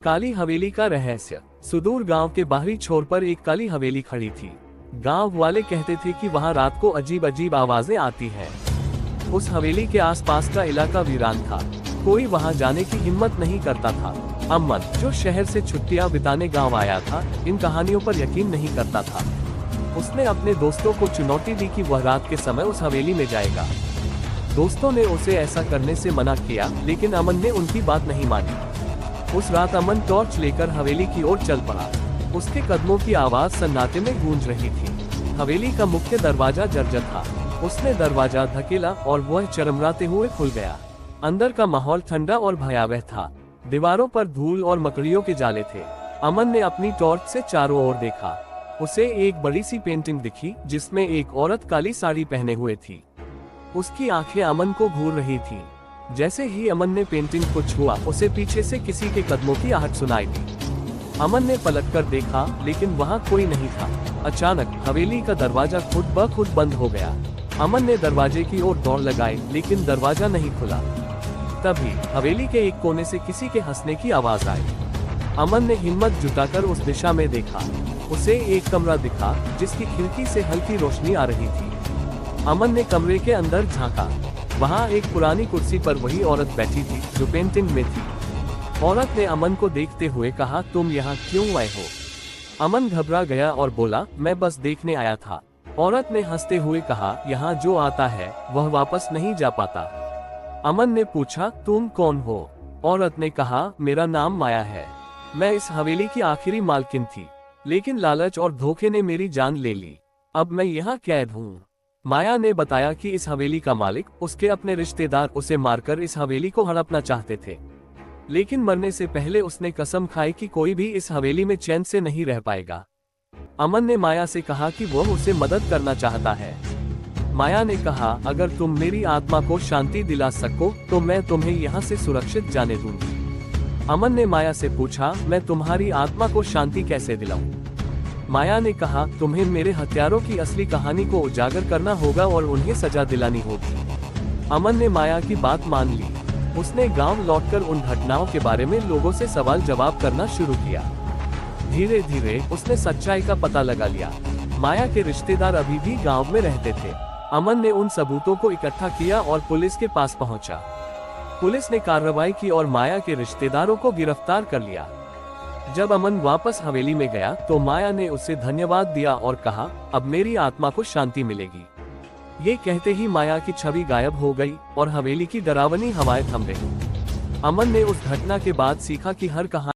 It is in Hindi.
काली हवेली का रहस्य। सुदूर गांव के बाहरी छोर पर एक काली हवेली खड़ी थी। गांव वाले कहते थे कि वहां रात को अजीब अजीब आवाजें आती हैं। उस हवेली के आसपास का इलाका वीरान था। कोई वहां जाने की हिम्मत नहीं करता था। अमन, जो शहर से छुट्टियां बिताने गांव आया था, इन कहानियों पर यकीन नहीं करता था। उसने अपने दोस्तों को चुनौती दी कि वह रात के समय उस हवेली में जाएगा। दोस्तों ने उसे ऐसा करने से मना किया, लेकिन अमन ने उनकी बात नहीं मानी। उस रात अमन टॉर्च लेकर हवेली की ओर चल पड़ा। उसके कदमों की आवाज सन्नाटे में गूंज रही थी। हवेली का मुख्य दरवाजा जर्जर था। उसने दरवाजा धकेला और वह चरमराते हुए खुल गया। अंदर का माहौल ठंडा और भयावह था। दीवारों पर धूल और मकड़ियों के जाले थे। अमन ने अपनी टॉर्च से चारों ओर देखा। उसे एक बड़ी सी पेंटिंग दिखी, जिसमें एक औरत काली साड़ी पहने हुए थी। उसकी आंखें अमन को घूर रही थीं। जैसे ही अमन ने पेंटिंग को छुआ, उसे पीछे से किसी के कदमों की आहट सुनाई दी। अमन ने पलटकर देखा, लेकिन वहां कोई नहीं था। अचानक हवेली का दरवाजा खुद ब खुद बंद हो गया। अमन ने दरवाजे की ओर दौड़ लगाई, लेकिन दरवाजा नहीं खुला। तभी हवेली के एक कोने से किसी के हंसने की आवाज आई। अमन ने हिम्मत जुटाकर उस दिशा में देखा। उसे एक कमरा दिखा, जिसकी खिड़की से हल्की रोशनी आ रही थी। अमन ने कमरे के अंदर झांका। वहां एक पुरानी कुर्सी पर वही औरत बैठी थी, जो पेंटिंग में थी। औरत ने अमन को देखते हुए कहा, तुम यहाँ क्यों आए हो? अमन घबरा गया और बोला, मैं बस देखने आया था। औरत ने हंसते हुए कहा, यहाँ जो आता है वह वापस नहीं जा पाता। अमन ने पूछा, तुम कौन हो? औरत ने कहा, मेरा नाम माया है। मैं इस हवेली की आखिरी मालकिन थी, लेकिन लालच और धोखे ने मेरी जान ले ली। अब मैं यहाँ कैद हूँ। माया ने बताया कि इस हवेली का मालिक, उसके अपने रिश्तेदार उसे मारकर इस हवेली को हड़पना चाहते थे, लेकिन मरने से पहले उसने कसम खाई कि कोई भी इस हवेली में चैन से नहीं रह पाएगा। अमन ने माया से कहा कि वह उसे मदद करना चाहता है। माया ने कहा, अगर तुम मेरी आत्मा को शांति दिला सको तो मैं तुम्हें यहाँ से सुरक्षित जाने दूंगी। अमन ने माया से पूछा, मैं तुम्हारी आत्मा को शांति कैसे दिलाऊं? माया ने कहा, तुम्हें मेरे हत्यारों की असली कहानी को उजागर करना होगा और उन्हें सजा दिलानी होगी। अमन ने माया की बात मान ली। उसने गांव लौटकर उन घटनाओं के बारे में लोगों से सवाल जवाब करना शुरू किया। धीरे धीरे उसने सच्चाई का पता लगा लिया। माया के रिश्तेदार अभी भी गांव में रहते थे। अमन ने उन सबूतों को इकट्ठा किया और पुलिस के पास पहुंचा। पुलिस ने कार्रवाई की और माया के रिश्तेदारों को गिरफ्तार कर लिया। जब अमन वापस हवेली में गया तो माया ने उसे धन्यवाद दिया और कहा, अब मेरी आत्मा को शांति मिलेगी। ये कहते ही माया की छवि गायब हो गई और हवेली की डरावनी हवाएं थम गईं। अमन ने उस घटना के बाद सीखा कि हर कहानी